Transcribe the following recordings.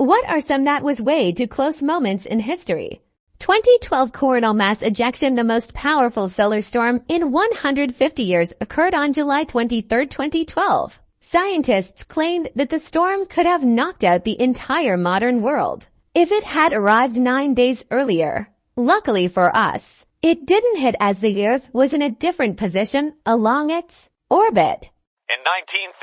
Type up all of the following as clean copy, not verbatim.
What are some that was way too close moments in history? 2012 coronal mass ejection, the most powerful solar storm in 150 years, occurred on July 23, 2012. Scientists claimed that the storm could have knocked out the entire modern world if it had arrived 9 days earlier. Luckily for us, it didn't hit as the Earth was in a different position along its orbit. In 1957,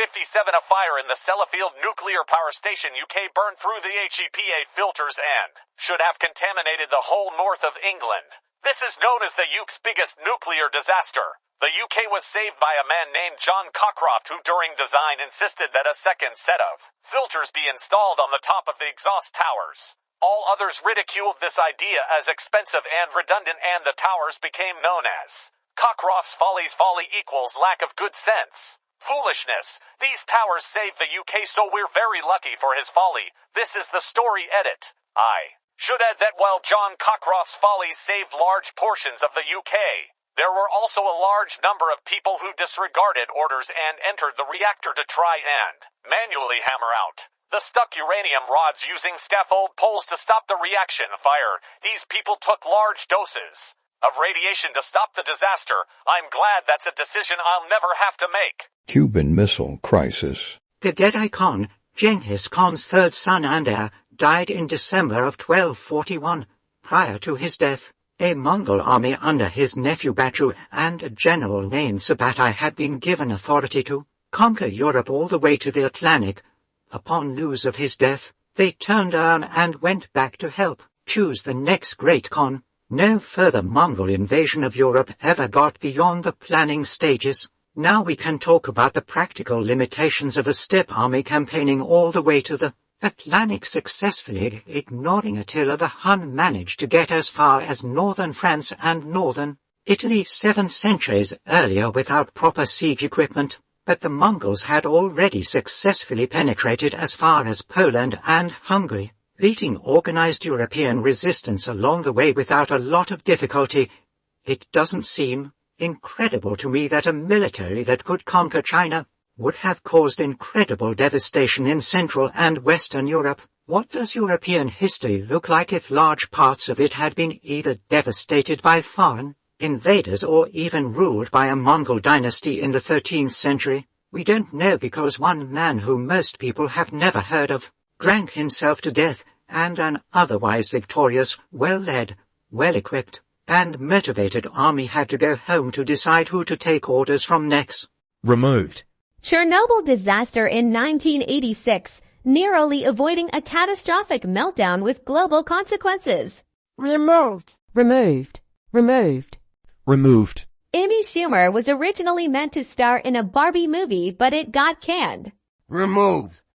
a fire in the Sellafield nuclear power station, UK, burned through the HEPA filters and should have contaminated the whole north of England. This is known as the UK's biggest nuclear disaster. The UK was saved by a man named John Cockcroft, who during design insisted that a second set of filters be installed on the top of the exhaust towers. All others ridiculed this idea as expensive and redundant, and the towers became known as Cockcroft's follies. Folly equals lack of good sense. Foolishness. These towers saved the UK, so we're very lucky for his folly. This is the story edit. I should add that while John Cockcroft's follies saved large portions of the UK, there were also a large number of people who disregarded orders and entered the reactor to try and manually hammer out the stuck uranium rods using scaffold poles to stop the reaction fire. These people took large doses of radiation to stop the disaster. I'm glad that's a decision I'll never have to make. Cuban Missile Crisis. Genghis Khan, Genghis Khan's third son and heir, died in December of 1241. Prior to his death, a Mongol army under his nephew Batu and a general named Sabatai had been given authority to conquer Europe all the way to the Atlantic. Upon news of his death, they turned around and went back to help choose the next great Khan. No further Mongol invasion of Europe ever got beyond the planning stages. Now we can talk about the practical limitations of a steppe army campaigning all the way to the Atlantic, successfully ignoring Attila the Hun managed to get as far as northern France and northern Italy 7 centuries earlier without proper siege equipment, but the Mongols had already successfully penetrated as far as Poland and Hungary, beating organized European resistance along the way without a lot of difficulty. It doesn't seem incredible to me that a military that could conquer China would have caused incredible devastation in Central and Western Europe. What does European history look like if large parts of it had been either devastated by foreign invaders or even ruled by a Mongol dynasty in the 13th century? We don't know, because one man who most people have never heard of drank himself to death, and an otherwise victorious, well-led, well-equipped, and motivated army had to go home to decide who to take orders from next. Removed. Chernobyl disaster in 1986, narrowly avoiding a catastrophic meltdown with global consequences. Removed. Removed. Removed. Removed. Amy Schumer was originally meant to star in a Barbie movie, but it got canned. Removed.